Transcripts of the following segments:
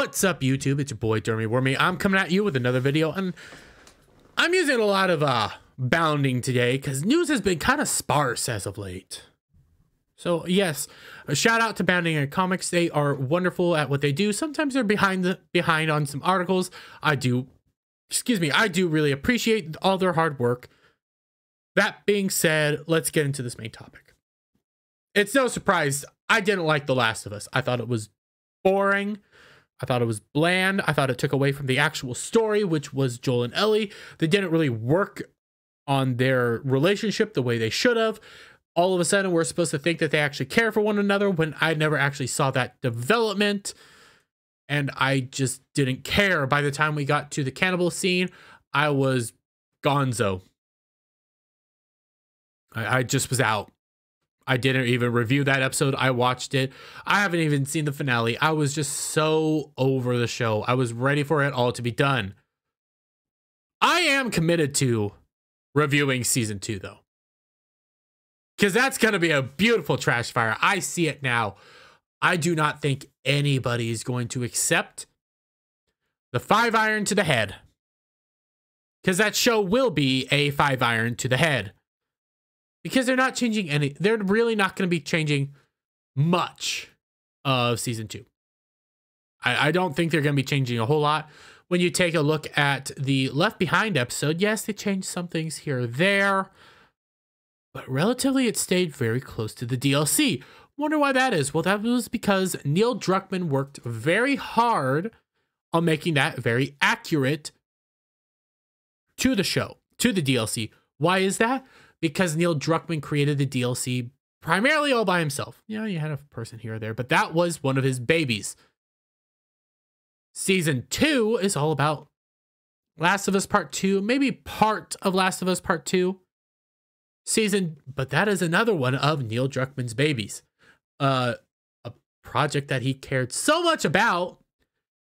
What's up, YouTube? It's your boy Dermy Wormy. I'm coming at you with another video, and I'm using a lot of bounding today because news has been kind of sparse as of late. So yes, a shout out to Bounding and Comics. They are wonderful at what they do. Sometimes they're behind on some articles. I do really appreciate all their hard work. That being said, let's get into this main topic. It's no surprise I didn't like The Last of Us. I thought it was boring. I thought it was bland. I thought it took away from the actual story, which was Joel and Ellie. They didn't really work on their relationship the way they should have. All of a sudden, we're supposed to think that they actually care for one another when I never actually saw that development. And I just didn't care. By the time we got to the cannibal scene, I was gonzo. I just was out. I didn't even review that episode. I watched it. I haven't even seen the finale. I was just so over the show. I was ready for it all to be done. I am committed to reviewing season 2, though, because that's going to be a beautiful trash fire. I see it now. I do not think anybody is going to accept the 5-iron to the head, because that show will be a 5-iron to the head. Because they're not changing any, they're really not going to be changing much of season 2. I don't think they're going to be changing a whole lot. When you take a look at the Left Behind episode, yes, they changed some things here or there, but relatively it stayed very close to the DLC. Wonder why that is? Well, that was because Neil Druckman worked very hard on making that very accurate to the show, to the DLC. Why is that? Because Neil Druckman created the DLC primarily all by himself. You know, you had a person here or there, but that was one of his babies. Season 2 is all about Last of Us Part 2, maybe part of Last of Us Part 2. But that is another one of Neil Druckman's babies. A project that he cared so much about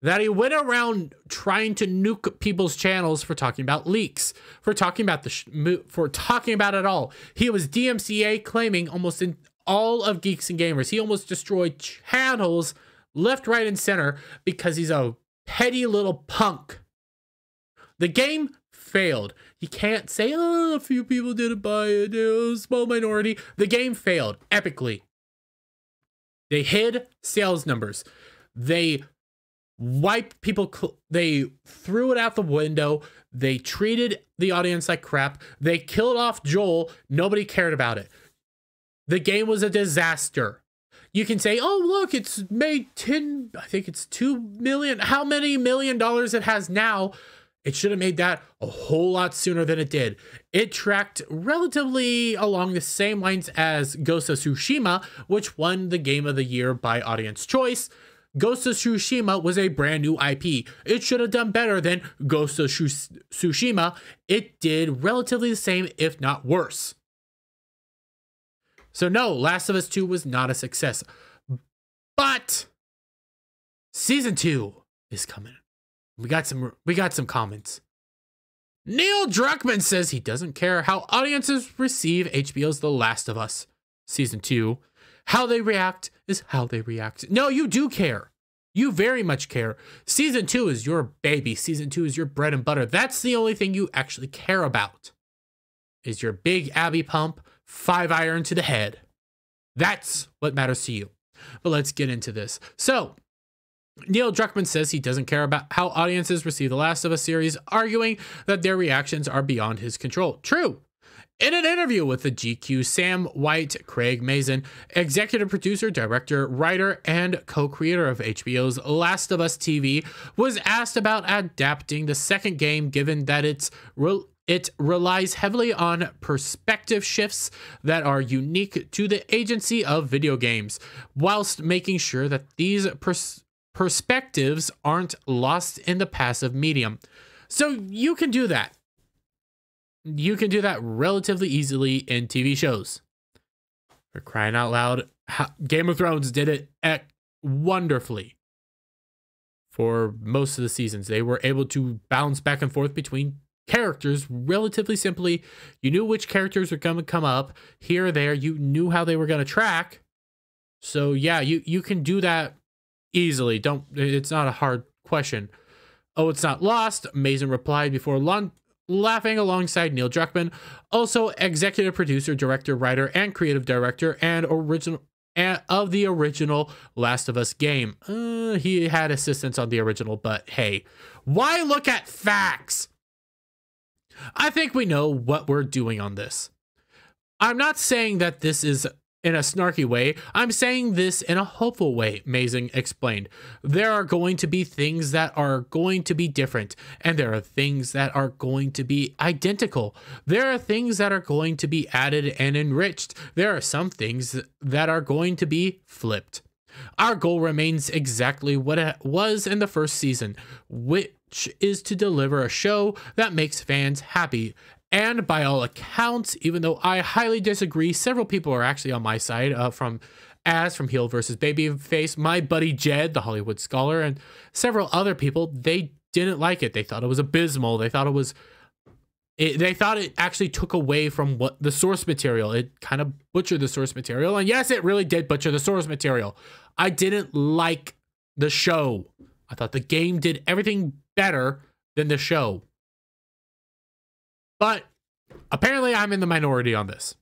that he went around trying to nuke people's channels for talking about leaks, for talking about it all. He was DMCA claiming almost in all of Geeks and Gamers. He almost destroyed channels left, right, and center because he's a petty little punk. The game failed. You can't say, oh, a few people didn't buy it, a small minority. The game failed epically. They hid sales numbers. They wiped people, they threw it out the window, they treated the audience like crap, they killed off Joel, nobody cared about it. The game was a disaster. You can say, oh, look, it's made I think it's 2 million, how many $1 million it has now? It should have made that a whole lot sooner than it did. It tracked relatively along the same lines as Ghost of Tsushima, which won the Game of the Year by Audience Choice. Ghost of Tsushima was a brand new IP. It should have done better than Ghost of Tsushima. It did relatively the same, if not worse. So no, Last of Us 2 was not a success. But season 2 is coming. We got some comments. Neil Druckman says he doesn't care how audiences receive HBO's The Last of Us season 2. How they react is how they react. No, you do care. You very much care. Season 2 is your baby. Season 2 is your bread and butter. That's the only thing you actually care about. Is your big Abby pump 5-iron to the head. That's what matters to you. But let's get into this. So, Neil Druckman says he doesn't care about how audiences receive The Last of Us series, arguing that their reactions are beyond his control. True. In an interview with the GQ, Sam White, Craig Mazin, executive producer, director, writer, and co-creator of HBO's Last of Us TV, was asked about adapting the second game, given that it relies heavily on perspective shifts that are unique to the agency of video games, whilst making sure that these perspectives aren't lost in the passive medium. So you can do that. You can do that relatively easily in TV shows. For crying out loud, Game of Thrones did it wonderfully. For most of the seasons, they were able to bounce back and forth between characters relatively simply. You knew which characters were going to come up here or there. You knew how they were going to track. So yeah, you can do that easily. It's not a hard question. Oh, it's not lost, Mason replied before laughing alongside Neil Druckman, also executive producer, director, writer, and creative director, and of the original Last of Us game. He had assistance on the original, but hey, why look at facts? I think we know what we're doing on this. I'm not saying that this is in a snarky way. I'm saying this in a hopeful way, Mason explained. There are going to be things that are going to be different, and there are things that are going to be identical. There are things that are going to be added and enriched. There are some things that are going to be flipped. Our goal remains exactly what it was in the first season, which is to deliver a show that makes fans happy. And by all accounts, even though I highly disagree, several people are actually on my side, from Heel versus Babyface, my buddy Jed, the Hollywood Scholar, and several other people, they didn't like it. They thought it was abysmal. They thought they thought it actually took away from what the source material. It kind of butchered the source material. And yes, it really did butcher the source material. I didn't like the show. I thought the game did everything better than the show. But apparently I'm in the minority on this.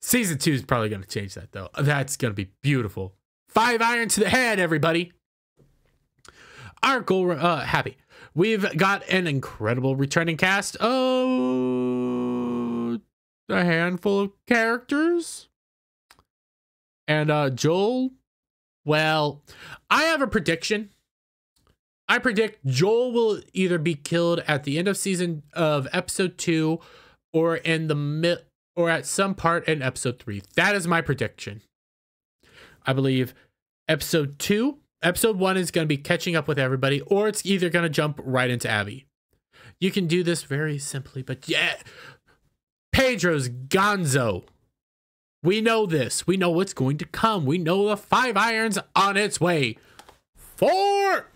Season 2 is probably going to change that, though. That's going to be beautiful. 5 iron to the head, everybody. Our goal, happy. We've got an incredible returning cast. Oh, a handful of characters. And Joel, well, I have a prediction. I predict Joel will either be killed at the end of episode 2 or or at some part in episode 3. That is my prediction. I believe episode 1 is going to be catching up with everybody, or it's either going to jump right into Abby. You can do this very simply, but yeah, Pedro's gonzo. We know this. We know what's going to come. We know the 5 iron's on its way. 4.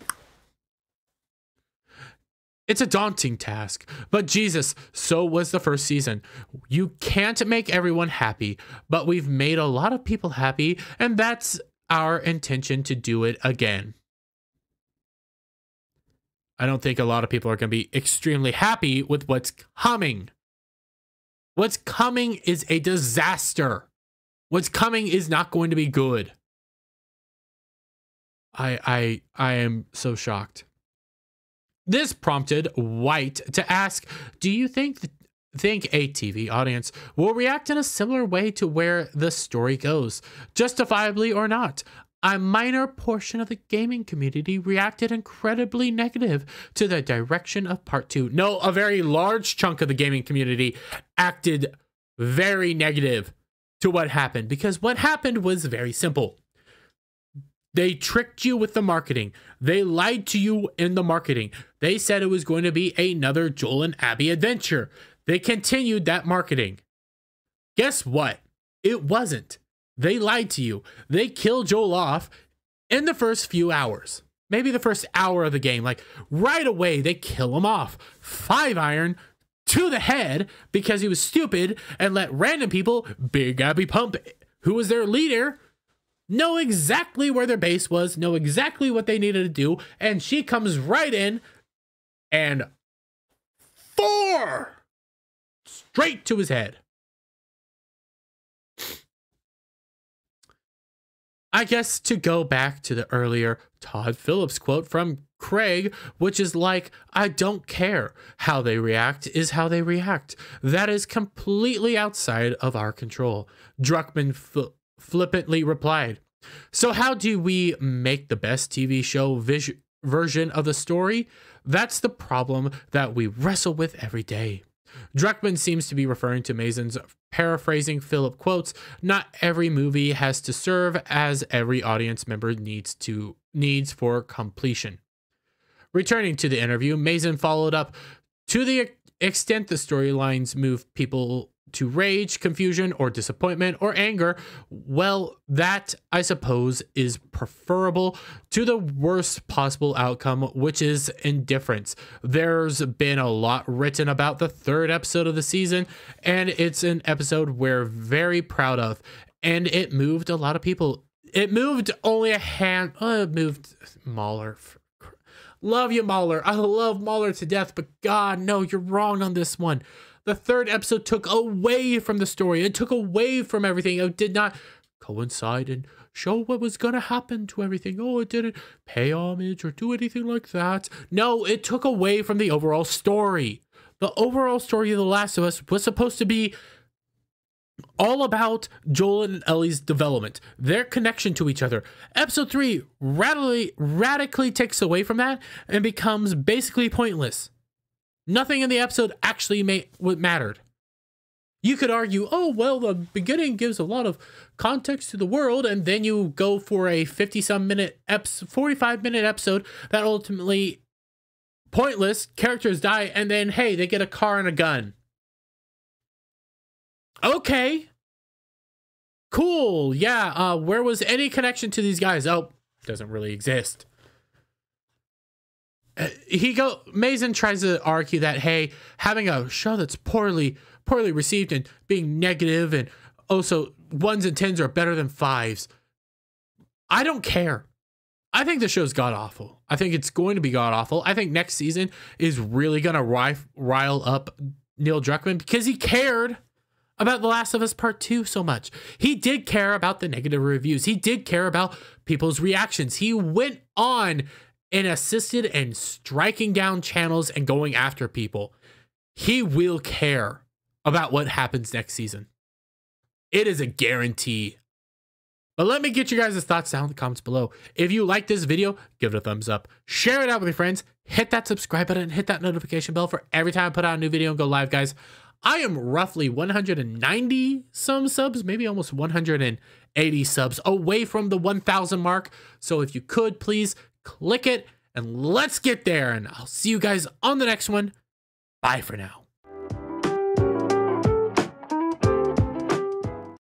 It's a daunting task, but Jesus, so was the first season. You can't make everyone happy, but we've made a lot of people happy, and that's our intention to do it again. I don't think a lot of people are going to be extremely happy with what's coming. What's coming is a disaster. What's coming is not going to be good. I am so shocked. This prompted White to ask, do you think a TV audience will react in a similar way to where the story goes, justifiably or not? A minor portion of the gaming community reacted incredibly negative to the direction of part 2. No, a very large chunk of the gaming community acted very negative to what happened, because what happened was very simple. They tricked you with the marketing. They lied to you in the marketing. They said it was going to be another Joel and Abby adventure. They continued that marketing. Guess what? It wasn't. They lied to you. They killed Joel off in the first few hours. Maybe the first hour of the game. Like right away, they kill him off. 5 iron to the head because he was stupid and let random people, Big Abby Pump, who was their leader, know exactly where their base was, know exactly what they needed to do, and she comes right in and 4 straight to his head. I guess to go back to the earlier Todd Phillips quote from Craig, which is like, I don't care. How they react is how they react. That is completely outside of our control. Druckman flippantly replied, so how do we make the best TV show version of the story? That's the problem that we wrestle with every day. Druckman seems to be referring to Mason's paraphrasing Philip quotes. Not every movie has to serve as every audience member needs for completion. Returning to the interview, Mason followed up, to the extent the storylines move people to rage, confusion, or disappointment, or anger, well, that, I suppose, is preferable to the worst possible outcome, which is indifference. There's been a lot written about the 3rd episode of the season, and it's an episode we're very proud of, and it moved a lot of people. It moved only a hand. It moved Mahler. Love you, Mahler. I love Mahler to death, but God, no, you're wrong on this one. The third episode took away from the story. It took away from everything. It did not coincide and show what was going to happen to everything. Oh, it didn't pay homage or do anything like that. No, it took away from the overall story. The overall story of The Last of Us was supposed to be all about Joel and Ellie's development, their connection to each other. Episode 3 radically takes away from that and becomes basically pointless. Nothing in the episode actually mattered. You could argue, oh, well, the beginning gives a lot of context to the world, and then you go for a 45-minute episode that ultimately pointless, characters die, and then, hey, they get a car and a gun. Okay. Cool. Yeah, where was any connection to these guys? Oh, doesn't really exist. Mason tries to argue that, hey, having a show that's poorly received and being negative and also 1s and 10s are better than 5s. I don't care. I think the show's god-awful. I think it's going to be god-awful. I think next season is really going to rile up Neil Druckman because he cared about The Last of Us Part 2 so much. He did care about the negative reviews. He did care about people's reactions. He went on and assisted in striking down channels and going after people. He will care about what happens next season. It is a guarantee. But let me get you guys' thoughts down in the comments below. If you like this video, give it a thumbs up. Share it out with your friends. Hit that subscribe button and hit that notification bell for every time I put out a new video and go live, guys. I am roughly 190 some subs, maybe almost 180 subs away from the 1,000 mark. So if you could, please click it and let's get there. And I'll see you guys on the next one. Bye for now.